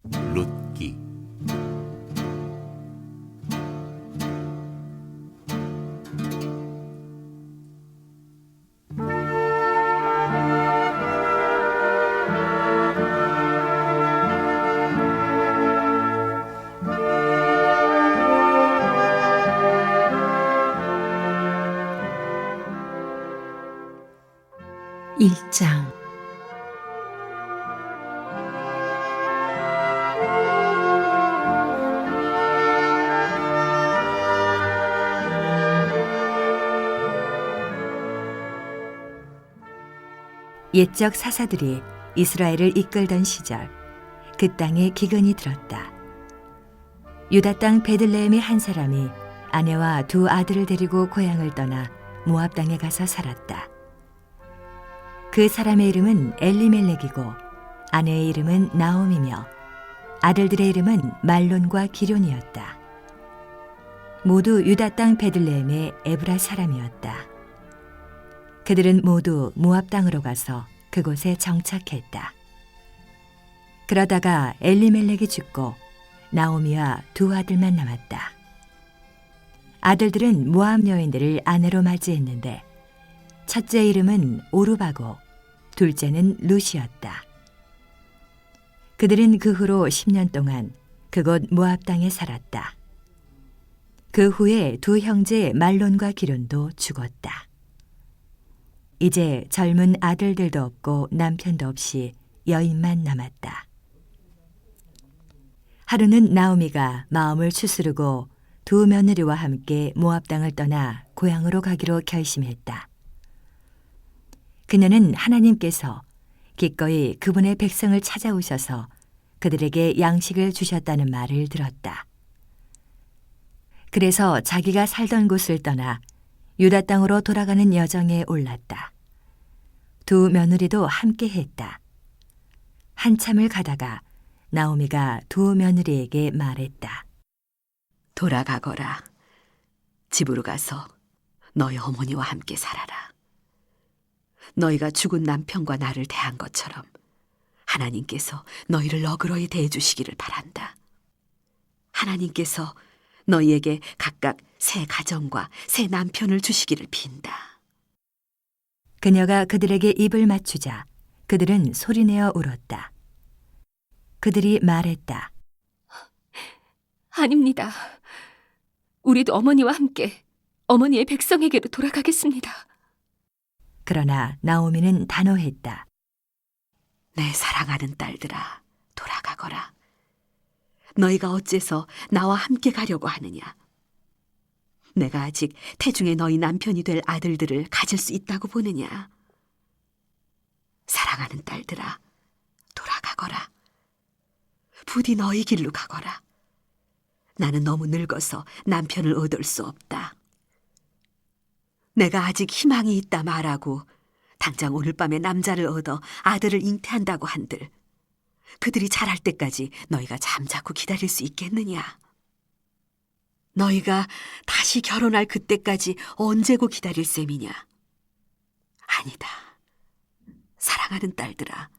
룻기. 일장. 옛적 사사들이 이스라엘을 이끌던 시절 그 땅에 기근이 들었다. 유다 땅 베들레헴의 한 사람이 아내와 두 아들을 데리고 고향을 떠나 모압 땅에 가서 살았다. 그 사람의 이름은 엘리멜렉이고 아내의 이름은 나옴이며 아들들의 이름은 말론과 기럐이었다. 모두 유다 땅 베들레헴의 에브라 사람이었다. 그들은 모두 모압 땅으로 가서 그곳에 정착했다. 그러다가 엘리멜렉이 죽고 나오미와 두 아들만 남았다. 아들들은 모압 여인들을 아내로 맞이했는데 첫째 이름은 오르바고 둘째는 룻이었다. 그들은 그 후로 10년 동안 그곳 모압 땅에 살았다. 그 후에 두 형제 말론과 기럐도 죽었다. 이제 젊은 아들들도 없고 남편도 없이 여인만 남았다. 하루는 나오미가 마음을 추스르고 두 며느리와 함께 모압 땅을 떠나 고향으로 가기로 결심했다. 그녀는 하나님께서 기꺼이 그분의 백성을 찾아오셔서 그들에게 양식을 주셨다는 말을 들었다. 그래서 자기가 살던 곳을 떠나 유다 땅으로 돌아가는 여정에 올랐다. 두 며느리도 함께 했다. 한참을 가다가 나오미가 두 며느리에게 말했다. 돌아가거라. 집으로 가서 너희 어머니와 함께 살아라. 너희가 죽은 남편과 나를 대한 것처럼 하나님께서 너희를 너그러이 대해주시기를 바란다. 하나님께서 너희에게 각각 새 가정과 새 남편을 주시기를 빈다. 그녀가 그들에게 입을 맞추자 그들은 소리내어 울었다. 그들이 말했다. 아닙니다. 우리도 어머니와 함께 어머니의 백성에게로 돌아가겠습니다. 그러나 나오미는 단호했다. 내 사랑하는 딸들아, 돌아가거라. 너희가 어째서 나와 함께 가려고 하느냐? 내가 아직 태중에 너희 남편이 될 아들들을 가질 수 있다고 보느냐? 사랑하는 딸들아, 돌아가거라. 부디 너희 길로 가거라. 나는 너무 늙어서 남편을 얻을 수 없다. 내가 아직 희망이 있다 말하고 당장 오늘 밤에 남자를 얻어 아들을 잉태한다고 한들 그들이 자랄 때까지 너희가 잠자코 기다릴 수 있겠느냐? 너희가 다시 결혼할 그때까지 언제고 기다릴 셈이냐? 아니다. 사랑하는 딸들아,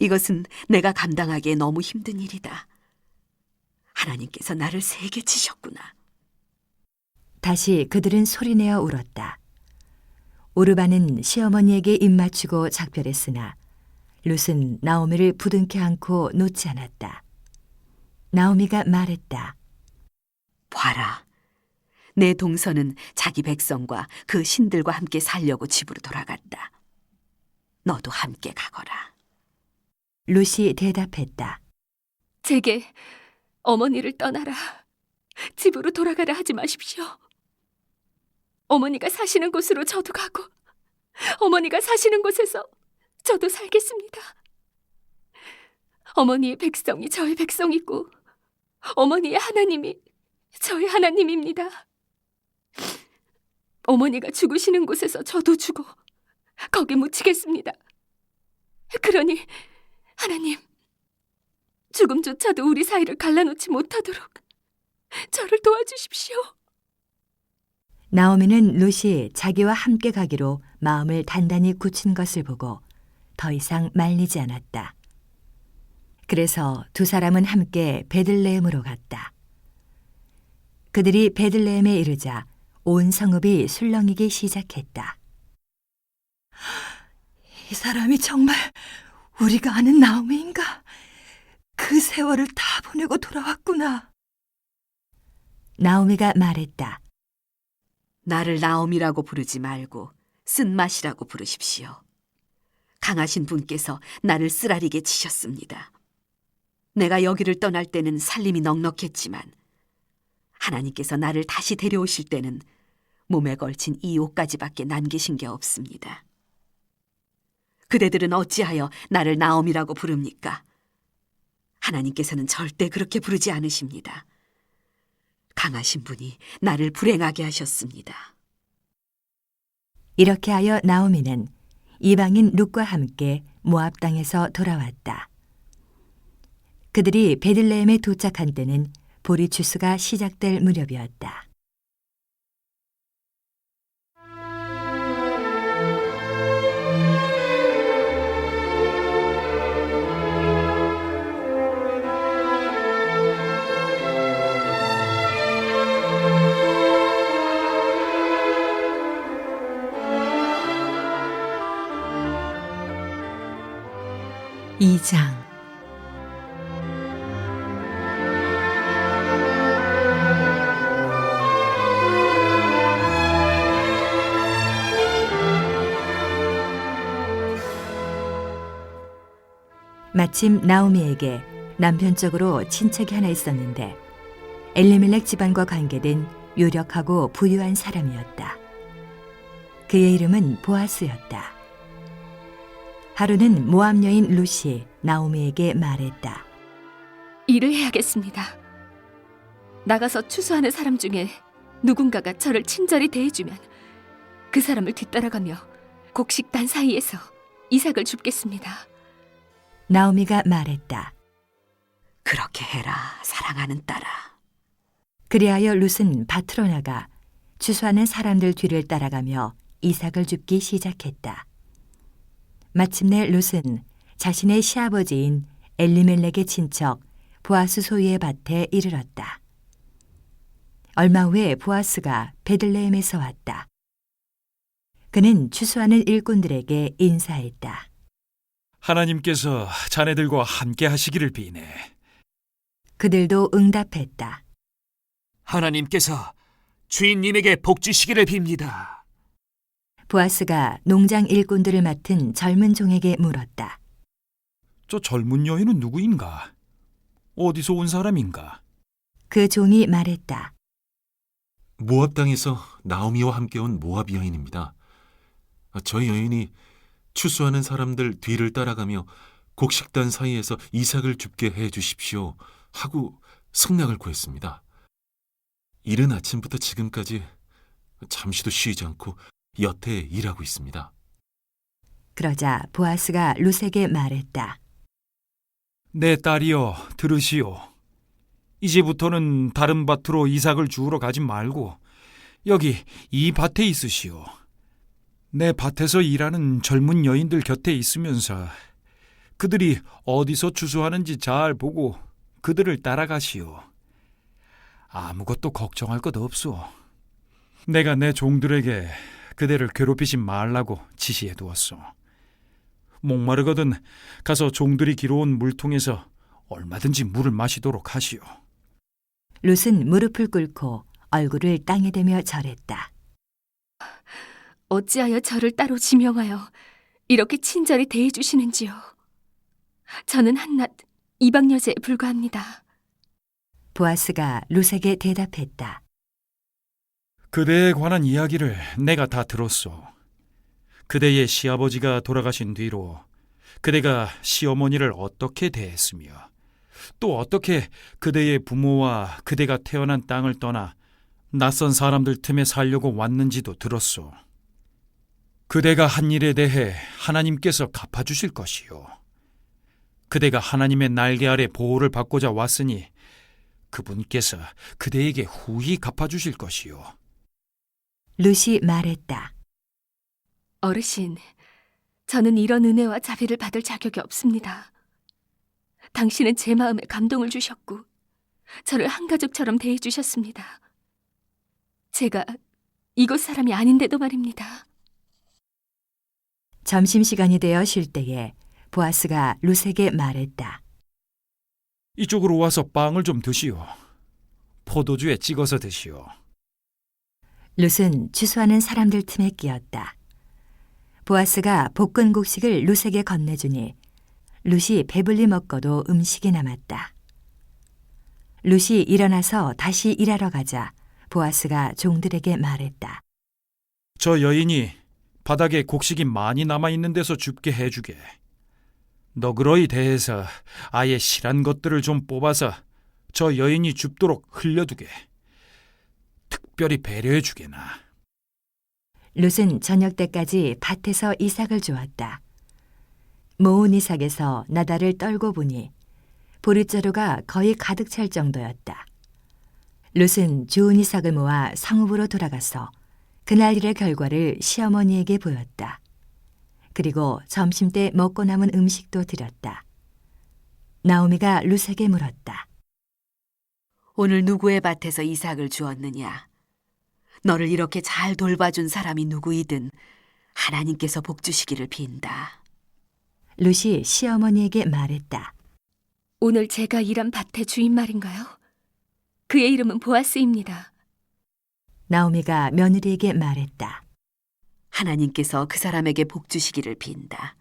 이것은 내가 감당하기에 너무 힘든 일이다. 하나님께서 나를 세게 치셨구나. 다시 그들은 소리내어 울었다. 오르바는 시어머니에게 입맞추고 작별했으나 룻은 나오미를 부둥켜 안고 놓지 않았다. 나오미가 말했다. 봐라, 내 동서는 자기 백성과 그 신들과 함께 살려고 집으로 돌아갔다. 너도 함께 가거라. 룻이 대답했다. 제게 어머니를 떠나라, 집으로 돌아가라 하지 마십시오. 어머니가 사시는 곳으로 저도 가고 어머니가 사시는 곳에서 저도 살겠습니다. 어머니의 백성이 저의 백성이고 어머니의 하나님이 저의 하나님입니다. 어머니가 죽으시는 곳에서 저도 죽어 거기 묻히겠습니다. 그러니 하나님, 죽음조차도 우리 사이를 갈라놓지 못하도록 저를 도와주십시오. 나오미는 룻이 자기와 함께 가기로 마음을 단단히 굳힌 것을 보고 더 이상 말리지 않았다. 그래서 두 사람은 함께 베들레헴으로 갔다. 그들이 베들레헴에 이르자 온 성읍이 술렁이기 시작했다. 이 사람이 정말 우리가 아는 나오미인가? 그 세월을 다 보내고 돌아왔구나. 나오미가 말했다. 나를 나옴이라고 부르지 말고 쓴맛이라고 부르십시오. 강하신 분께서 나를 쓰라리게 치셨습니다. 내가 여기를 떠날 때는 살림이 넉넉했지만 하나님께서 나를 다시 데려오실 때는 몸에 걸친 이 옷까지밖에 남기신 게 없습니다. 그대들은 어찌하여 나를 나옴이라고 부릅니까? 하나님께서는 절대 그렇게 부르지 않으십니다. 강하신 분이 나를 불행하게 하셨습니다. 이렇게 하여 나오미는 이방인 룻과 함께 모압 땅에서 돌아왔다. 그들이 베들레헴에 도착한 때는 보리 추수가 시작될 무렵이었다. 이장 마침 나오미에게 남편 쪽으로 친척이 하나 있었는데 엘리멜렉 집안과 관계된 유력하고 부유한 사람이었다. 그의 이름은 보아스였다. 하루는 모압 여인 룻이 나오미에게 말했다. 일을 해야겠습니다. 나가서 추수하는 사람 중에 누군가가 저를 친절히 대해주면 그 사람을 뒤따라가며 곡식단 사이에서 이삭을 줍겠습니다. 나오미가 말했다. 그렇게 해라, 사랑하는 딸아. 그리하여 룻은 밭으로 나가 추수하는 사람들 뒤를 따라가며 이삭을 줍기 시작했다. 마침내 룻은 자신의 시아버지인 엘리멜렉의 친척 보아스 소유의 밭에 이르렀다. 얼마 후에 보아스가 베들레헴에서 왔다. 그는 추수하는 일꾼들에게 인사했다. 하나님께서 자네들과 함께 하시기를 비네. 그들도 응답했다. 하나님께서 주인님에게 복주시기를 빕니다. 보아스가 농장 일꾼들을 맡은 젊은 종에게 물었다. 저 젊은 여인은 누구인가? 어디서 온 사람인가? 그 종이 말했다. 모압 땅에서 나오미와 함께 온 모압 여인입니다. 저희 여인이 추수하는 사람들 뒤를 따라가며 곡식단 사이에서 이삭을 줍게 해 주십시오 하고 승낙을 구했습니다. 이른 아침부터 지금까지 잠시도 쉬지 않고 여태 일하고 있습니다. 그러자 보아스가 룻에게 말했다. 내 딸이여, 들으시오. 이제부터는 다른 밭으로 이삭을 주우러 가지 말고 여기 이 밭에 있으시오. 내 밭에서 일하는 젊은 여인들 곁에 있으면서 그들이 어디서 추수하는지 잘 보고 그들을 따라가시오. 아무것도 걱정할 것 없소. 내가 내 종들에게 그대를 괴롭히지 말라고 지시해 두었소. 목마르거든 가서 종들이 기러온 물통에서 얼마든지 물을 마시도록 하시오. 룻은 무릎을 꿇고 얼굴을 땅에 대며 절했다. 어찌하여 저를 따로 지명하여 이렇게 친절히 대해주시는지요. 저는 한낱 이방 여자에 불과합니다. 보아스가 룻에게 대답했다. 그대에 관한 이야기를 내가 다 들었소. 그대의 시아버지가 돌아가신 뒤로 그대가 시어머니를 어떻게 대했으며 또 어떻게 그대의 부모와 그대가 태어난 땅을 떠나 낯선 사람들 틈에 살려고 왔는지도 들었소. 그대가 한 일에 대해 하나님께서 갚아주실 것이요. 그대가 하나님의 날개 아래 보호를 받고자 왔으니 그분께서 그대에게 후히 갚아주실 것이요. 룻이 말했다. 어르신, 저는 이런 은혜와 자비를 받을 자격이 없습니다. 당신은 제 마음에 감동을 주셨고 저를 한 가족처럼 대해주셨습니다. 제가 이곳 사람이 아닌데도 말입니다. 점심시간이 되어 쉴 때에 보아스가 룻에게 말했다. 이쪽으로 와서 빵을 좀 드시오. 포도주에 찍어서 드시오. 룻은 추수하는 사람들 틈에 끼었다. 보아스가 볶은 곡식을 룻에게 건네주니 룻이 배불리 먹고도 음식이 남았다. 룻이 일어나서 다시 일하러 가자 보아스가 종들에게 말했다. 저 여인이 바닥에 곡식이 많이 남아있는 데서 줍게 해주게. 너그러이 대해서 아예 실한 것들을 좀 뽑아서 저 여인이 줍도록 흘려두게. 특별히 배려해주게나. 룻은 저녁 때까지 밭에서 이삭을 주었다. 모은 이삭에서 나달을 떨고 보니 보릿자루가 거의 가득 찰 정도였다. 룻은 주운 이삭을 모아 성읍으로 돌아가서 그날 일의 결과를 시어머니에게 보였다. 그리고 점심때 먹고 남은 음식도 드렸다. 나오미가 룻에게 물었다. 오늘 누구의 밭에서 이삭을 주었느냐? 너를 이렇게 잘 돌봐준 사람이 누구이든 하나님께서 복 주시기를 빈다. 룻이 시어머니에게 말했다. 오늘 제가 일한 밭의 주인 말인가요? 그의 이름은 보아스입니다. 나오미가 며느리에게 말했다. 하나님께서 그 사람에게 복 주시기를 빈다.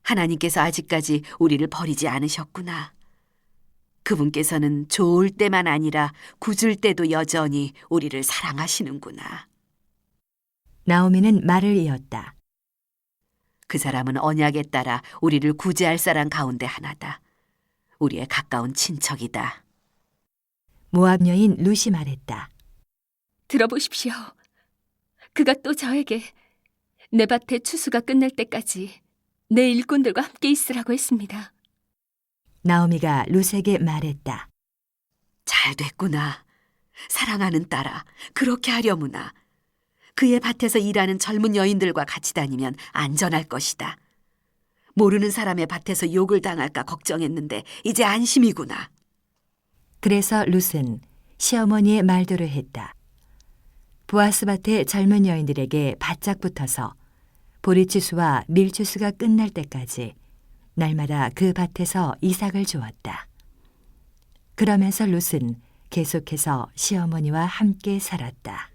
하나님께서 아직까지 우리를 버리지 않으셨구나. 그분께서는 좋을 때만 아니라 굳을 때도 여전히 우리를 사랑하시는구나. 나오미는 말을 이었다. 그 사람은 언약에 따라 우리를 구제할 사람 가운데 하나다. 우리의 가까운 친척이다. 모압 여인 룻이 말했다. 들어보십시오. 그가 또 저에게 내 밭의 추수가 끝날 때까지 내 일꾼들과 함께 있으라고 했습니다. 나오미가 룻에게 말했다. 잘 됐구나. 사랑하는 딸아, 그렇게 하려무나. 그의 밭에서 일하는 젊은 여인들과 같이 다니면 안전할 것이다. 모르는 사람의 밭에서 욕을 당할까 걱정했는데 이제 안심이구나. 그래서 룻은 시어머니의 말대로 했다. 보아스 밭의 젊은 여인들에게 바짝 붙어서 보리추수와 밀추수가 끝날 때까지 날마다 그 밭에서 이삭을 주었다. 그러면서 룻은 계속해서 시어머니와 함께 살았다.